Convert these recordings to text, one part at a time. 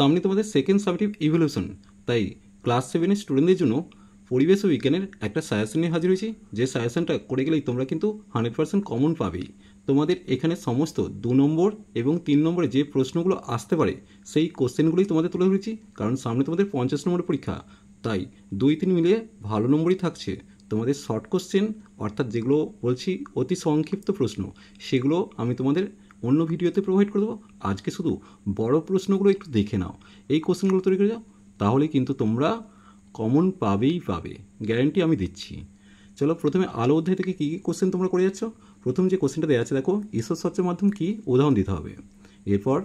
সামনে তোমাদের second subjective evolution, তাই ক্লাস 7-এর স্টুডেন্টদের জন্য পরিবেশ ও বিজ্ঞানের একটা সাজেশন নিয়ে হাজির হয়েছি। যে সাজেশনটা করে গেলেই তোমরা কিন্তু 100% কমন পাবেই। তোমাদের এখানে সমস্ত 2 নম্বর এবং 3 নম্বরে যে প্রশ্নগুলো আসতে পারে সেই কোশ্চেনগুলোই তোমাদের তুলে ধরেছি, কারণ সামনে তোমাদের 50 নম্বরের পরীক্ষা, তাই 2-3 মিলিয়ে ভালো নম্বরই থাকছে। তোমাদের শর্ট কোশ্চেন অর্থাৎ যেগুলো বলছি অতি সংক্ষিপ্ত প্রশ্ন, সেগুলো আমি তোমাদের অন্য ভিডিওতে প্রোভাইড করে দেবো। আজকে শুধু বড় প্রশ্নগুলো একটু দেখে নাও, এই কোশ্চেনগুলো তৈরি করে যাও, তাহলে কিন্তু তোমরা কমন পাবেই পাবে, গ্যারান্টি আমি দিচ্ছি। চলো প্রথমে আলো অধ্যায় থেকে কী কী কোশ্চেন তোমরা করে যাচ্ছ। প্রথম যে কোশ্চেনটা দেওয়া আছে দেখো, ঈশ্বর সচ্চের মাধ্যম কী, উদাহরণ দিতে হবে। এরপর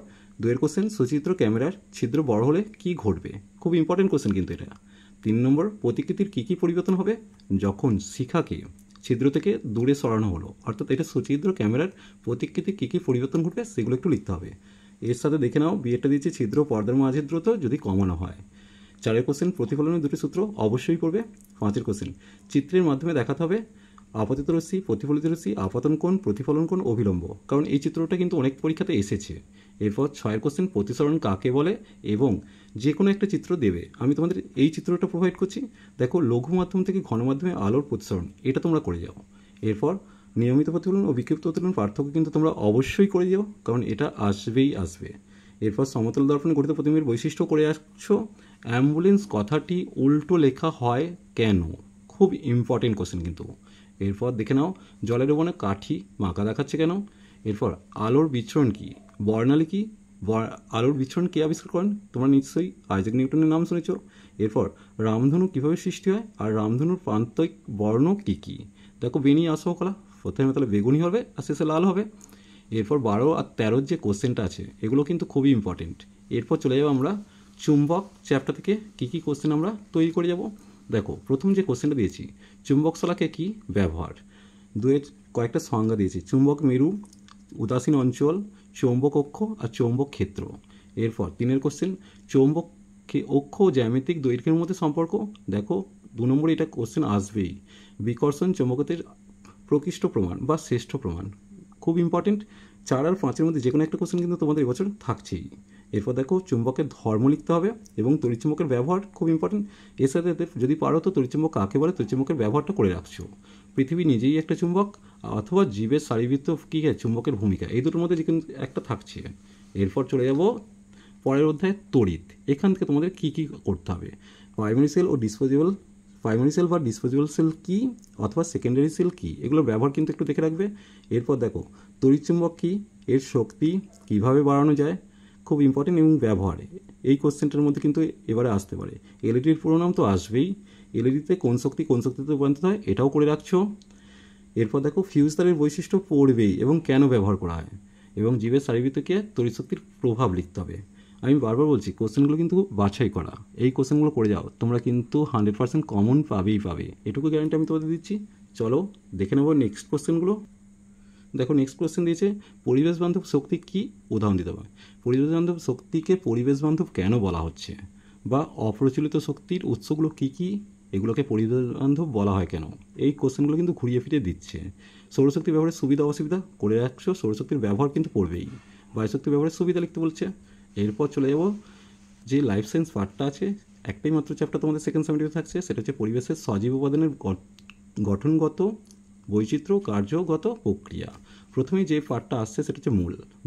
2 কোশ্চেন, সচিত্র ক্যামেরার ছিদ্র বড় হলে কি ঘটবে, খুব ইম্পর্টেন্ট কোশ্চেন কিন্তু এটা। 3 নম্বর, প্রতিকৃতির কী কী পরিবর্তন হবে যখন শিখাকে ছিদ্র থেকে দূরে সরানো হলো, অর্থাৎ এটা সচিত্র ক্যামেরার প্রতিকৃতির কী কী পরিবর্তন ঘটবে সেগুলো একটু লিখতে হবে। এর সাথে দেখে নাও বিয়েটা দিয়েছে ছিদ্র পর্দার মাঝের দ্রুত যদি কমানো হয়। 4 কোশ্চেন, প্রতিফলনের 2টি সূত্র অবশ্যই পড়বে। 5 কোশ্চেন, চিত্রের মাধ্যমে দেখাতে হবে আপতিত রশ্মি, প্রতিফলিত রশ্মি, আপতন কোণ, প্রতিফলন কোণ, অভিলম্ব, কারণ এই চিত্রটা কিন্তু অনেক পরীক্ষাতে এসেছে। এরপর 6 কোশ্চেন, প্রতিসরণ কাকে বলে এবং যে কোনো একটা চিত্র দেবে, আমি তোমাদের এই চিত্রটা প্রোভাইড করছি। দেখো লঘু মাধ্যম থেকে ঘন মাধ্যমে আলোর প্রতিসরণ, এটা তোমরা করে যাও। এরপর নিয়মিত প্রতিফলন ও বিক্ষিপ্ত প্রতিফলন পার্থক্য কিন্তু তোমরা অবশ্যই করে যাও, কারণ এটা আসবেই আসবে। এরপর সমতল দর্পণে গঠিত প্রতিবিম্বের বৈশিষ্ট্য করে আসছো। অ্যাম্বুলেন্স কথাটি উল্টো লেখা হয় কেন, খুব ইম্পর্টেন্ট কোশ্চেন কিন্তু। এরপর দেখে নাও জলের ওপরে কাঠি মাকা দেখাচ্ছে কেন। এরপর আলোর বিচ্ছুরণ কী, বর্ণালী কী, আলোর বিচ্ছুরণ কে আবিষ্কার করেন, তোমরা নিশ্চয়ই আইজ্যাক নিউটনের নাম শুনেছ। এরপর রামধনু কীভাবে সৃষ্টি হয় আর রামধনুর প্রান্তিক বর্ণ কী কী। দেখো বেনি আসো কলা, প্রথমে তাহলে বেগুনি হবে আর শেষে লাল হবে। এরপর 12 আর 13 যে কোশ্চেনটা আছে এগুলো কিন্তু খুবই ইম্পর্টেন্ট। এরপর চলে যাবো আমরা চুম্বক চ্যাপ্টার থেকে কী কী কোশ্চেন আমরা তৈরি করে যাব। দেখো প্রথম যে কোশ্চেনটা দিয়েছি, চুম্বক শলাকে কী ব্যবহার, 2 কয়েকটা সংজ্ঞা দিয়েছি, চুম্বক মেরু, উদাসীন অঞ্চল, চৌম্বক অক্ষ আর চৌম্বক ক্ষেত্র। এরপর 3 কোশ্চেন, চৌম্বক অক্ষ ও জ্যামিতিক দৈর্ঘ্যের মধ্যে সম্পর্ক। দেখো 2 নম্বরে এটা কোশ্চেন আসবেই, বিকর্ষণ চৌম্বকত্বের প্রকৃষ্ট প্রমাণ বা শ্রেষ্ঠ প্রমাণ, খুব ইম্পর্টেন্ট। 4 আর 5-এর মধ্যে যে কোনো একটা কোশ্চেন কিন্তু তোমাদের এবছর থাকছেই। এরপর দেখো চুম্বকের ধর্ম লিখতে হবে এবং তড়িৎচুম্বকের ব্যবহার খুব ইম্পর্টেন্ট। এর সাথে যদি পারো তো তড়িৎচুম্বক কাকে বলে তড়িৎচুম্বকের ব্যবহারটা করে রাখছো। পৃথিবী নিজেই একটা চুম্বক, অথবা জীবের শারীরবৃত্ত কী চুম্বকের ভূমিকা, এই দুটোর মধ্যে যে কোনো একটা থাকছে। এরপর চলে যাব পরের অধ্যায়ে তড়িৎ। এখান থেকে তোমাদের কী কী করতে হবে, প্রাইমারি সেল ও ডিসপোজেবল, প্রাইমারি সেল বা ডিসপোজেবল সেল কী অথবা সেকেন্ডারি সেল কী, এগুলোর ব্যবহার কিন্তু একটু দেখে রাখবে। এরপর দেখো তড়িৎচুম্বক কী, এর শক্তি কীভাবে বাড়ানো যায়, খুব ইম্পর্টেন্ট, এবং ব্যবহার, এই কোশ্চেনটার মধ্যে কিন্তু এবারে আসতে পারে। এলইডির পুরো নাম তো আসবেই, এলইডিতে কোন শক্তিতে রূপান্তরিত হয় এটাও করে রাখছো। এরপর দেখো ফিউজ তারের বৈশিষ্ট্য পড়বেই এবং কেন ব্যবহার করা হয়, এবং জীবের শারীরবৃত্তকে তড়িৎ শক্তির প্রভাব লিখতে হবে। আমি বারবার বলছি কোশ্চেনগুলো কিন্তু বাছাই করা, এই কোশ্চেনগুলো করে যাও, তোমরা কিন্তু 100% কমন পাবেই পাবে, এটুকু গ্যারান্টি আমি তোমাদের দিচ্ছি। চলো দেখে নেবো নেক্সট কোশ্চেনগুলো। দেখো নেক্সট কোশ্চেন দিয়েছে পরিবেশ বান্ধব শক্তি কী, উদাহরণ দিতে হবে। পরিবেশ বান্ধব শক্তিকে পরিবেশ বান্ধব কেন বলা হচ্ছে, বা অপ্রচলিত শক্তির উৎসগুলো কী কী, এগুলোকে পরিবেশ বান্ধব বলা হয় কেন, এই কোশ্চেনগুলো কিন্তু ঘুরিয়ে ফিরিয়ে দিচ্ছে। সৌরশক্তি ব্যবহারের সুবিধা অসুবিধা করে রাখছো, সৌরশক্তির ব্যবহার কিন্তু পড়বেই। বায়ুশক্তি ব্যবহারের সুবিধা লিখতে বলছে। এরপর চলে যাব যে লাইফ সায়েন্স পার্টটা আছে, একটাই মাত্র চ্যাপ্টার তোমাদের সেকেন্ড সেমিস্টারে থাকছে, সেটা হচ্ছে পরিবেশের সজীব উপাদানের গঠনগত বৈচিত্র্য কার্যগত প্রক্রিয়া। প্রথমেই যে পার্টটা আসছে সেটা হচ্ছে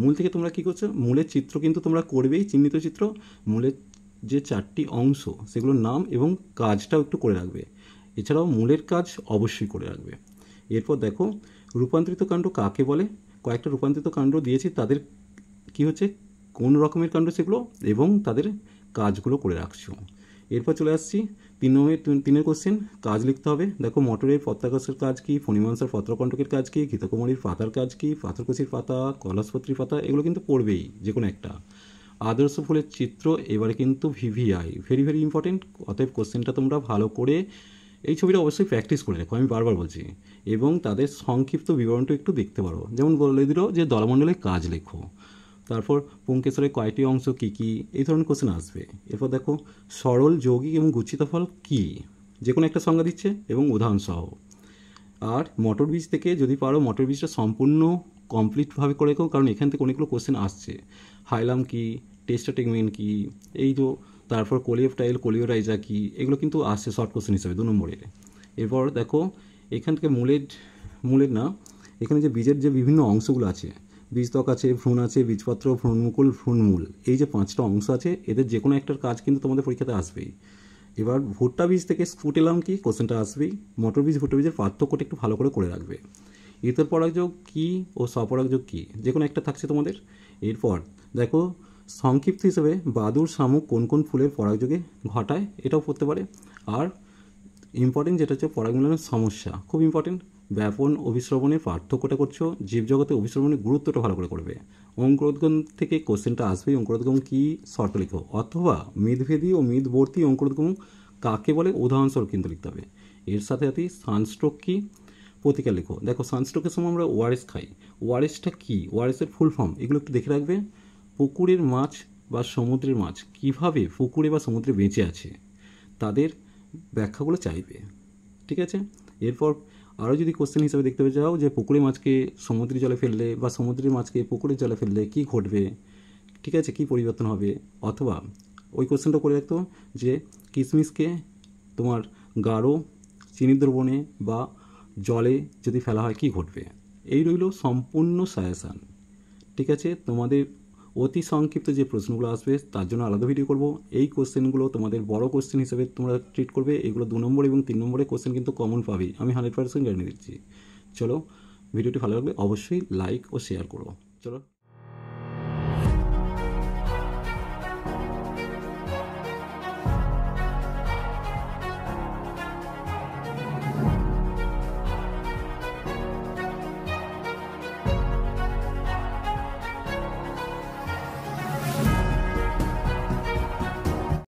মূল থেকে তোমরা কী করছো, মূলের চিত্র কিন্তু তোমরা করবেই, চিহ্নিত চিত্র, মূলের যে 4টি অংশ সেগুলোর নাম এবং কাজটাও একটু করে রাখবে, এছাড়াও মূলের কাজ অবশ্যই করে রাখবে। এরপর দেখো রূপান্তরিত কাণ্ড কাকে বলে, কয়েকটা রূপান্তরিত কাণ্ড দিয়েছি, তাদের কি হচ্ছে কোন রকমের কাণ্ড সেগুলো এবং তাদের কাজগুলো করে রাখছো। এরপর চলে আসছি 3 কোশ্চেন, কাজ লিখতে হবে। দেখো মটরের পত্রাকর্ষের কাজ কী, ফণিমাংসার পত্রকণ্টকের কাজ কী, ঘৃতকুমারীর পাতার কাজ কী, পাথরকুচির পাতা, কলসপত্রীর পাতা, এগুলো কিন্তু পড়বেই যে কোনো একটা। আদর্শ ফুলের চিত্র এবারে কিন্তু ভিভিআই, ভেরি ভেরি ইম্পর্টেন্ট, অতএব কোশ্চেনটা তোমরা ভালো করে এই ছবিটা অবশ্যই প্র্যাকটিস করে রাখো, আমি বারবার বলছি, এবং তাদের সংক্ষিপ্ত বিবরণটা একটু দেখতে পারো, যেমন বলে দিল যে দলমণ্ডলের কাজ লেখো। তারপর পুংকেশরের কয়টি অংশ কী কী, এই ধরনের কোশ্চেন আসবে। এরপর দেখো সরল যৌগিক এবং গুচ্ছিত ফল কী, যে কোনো একটা সংজ্ঞা দিচ্ছে এবং উদাহরণ সহ। আর মটর বীজ থেকে যদি পারো মটর বীজটা সম্পূর্ণ কমপ্লিটভাবে করে রেখো, কারণ এখান থেকে অনেকগুলো কোশ্চেন আসছে। হাইলাম কি, টেস্টোটেগমেন কী, এই তো তারপর কোলিওপ্টাইল কোলিওরাইজা কী, এগুলো কিন্তু আসছে শর্ট কোশ্চেন হিসাবে 2 নম্বরের। এরপর দেখো এখান থেকে মূলের না, এখানে যে বীজের যে বিভিন্ন অংশগুলো আছে, বীজত্বক আছে, ভ্রূণ আছে, বীজপত্র, ভ্রূণমুকুল, ভ্রূণমূল, এই যে 5টা অংশ আছে, এদের যে কোনো একটার কাজ কিন্তু তোমাদের পরীক্ষাতে আসবেই। এবার ভুট্টা বীজ থেকে স্ফুটেলাম কি কোশ্চেনটা আসবেই। মটর বীজ ভুট্টা বীজের পার্থক্যটা একটু ভালো করে রাখবে। ইতর পরাগযোগ কী ও স্বপরাগযোগ কী, যে কোনো একটা থাকছে তোমাদের। এরপর দেখো সংক্ষিপ্ত হিসেবে বাদুড় শামুক কোন কোন ফুলের পরাগযোগে ঘটায়, এটাও পড়তে পারে। আর ইম্পর্টেন্ট যেটা হচ্ছে পরাগমিলনের সমস্যা, খুব ইম্পর্টেন্ট। ব্যাপন অভিশ্রবণের পার্থক্যটা করছো, জীবজগতে অভিশ্রবণের গুরুত্বটা ভালো করে করবে। অঙ্কুরোদ্গম থেকে কোশ্চেনটা আসবেই, অঙ্কুরোদ্গম কী শর্ত লেখো, অথবা মিদভেদী ও মিদবর্তী অঙ্কুরোদ্গম কাকে বলে উদাহরণস্বরূপ কিন্তু লিখতে হবে। এর সাথে সাথে সানস্ট্রোক কী প্রতিকার লেখো। দেখো সানস্ট্রোকের সময় আমরা ওআরএস খাই, ওআরএসটা কী, ওআরএসের ফুল ফর্ম, এগুলো একটু দেখে রাখবে। পুকুরের মাছ বা সমুদ্রের মাছ কীভাবে পুকুরে বা সমুদ্রে বেঁচে আছে, তাদের ব্যাখ্যাগুলো চাইবে, ঠিক আছে। এরপর আরও যদি কোশ্চেন হিসেবে দেখতে চাও যে পুকুরের মাছকে সমুদ্রের জলে ফেললে বা সমুদ্রের মাছকে পুকুরের জলে ফেললে কী ঘটবে, ঠিক আছে, কী পরিবর্তন হবে। অথবা ওই কোশ্চেনটা করে রাখতো যে কিশমিশকে তোমার গাঢ় চিনির দ্রবণে বা জলে যদি ফেলা হয় কী ঘটবে। এই রইল সম্পূর্ণ সাজেশান, ঠিক আছে। তোমাদের অতি সংক্ষিপ্ত যে প্রশ্নগুলো আসবে তার জন্য আলাদা ভিডিও করব। এই কোশ্চেনগুলো তোমাদের বড় কোশ্চেন হিসেবে তোমরা ট্রিট করবে। এগুলো 2 নম্বর এবং 3 নম্বরের কোশ্চেন কিন্তু কমন পাবেই, আমি 100% গ্যারান্টি দিচ্ছি। চলো, ভিডিওটি ভালো লাগলে অবশ্যই লাইক ও শেয়ার করো। চলো।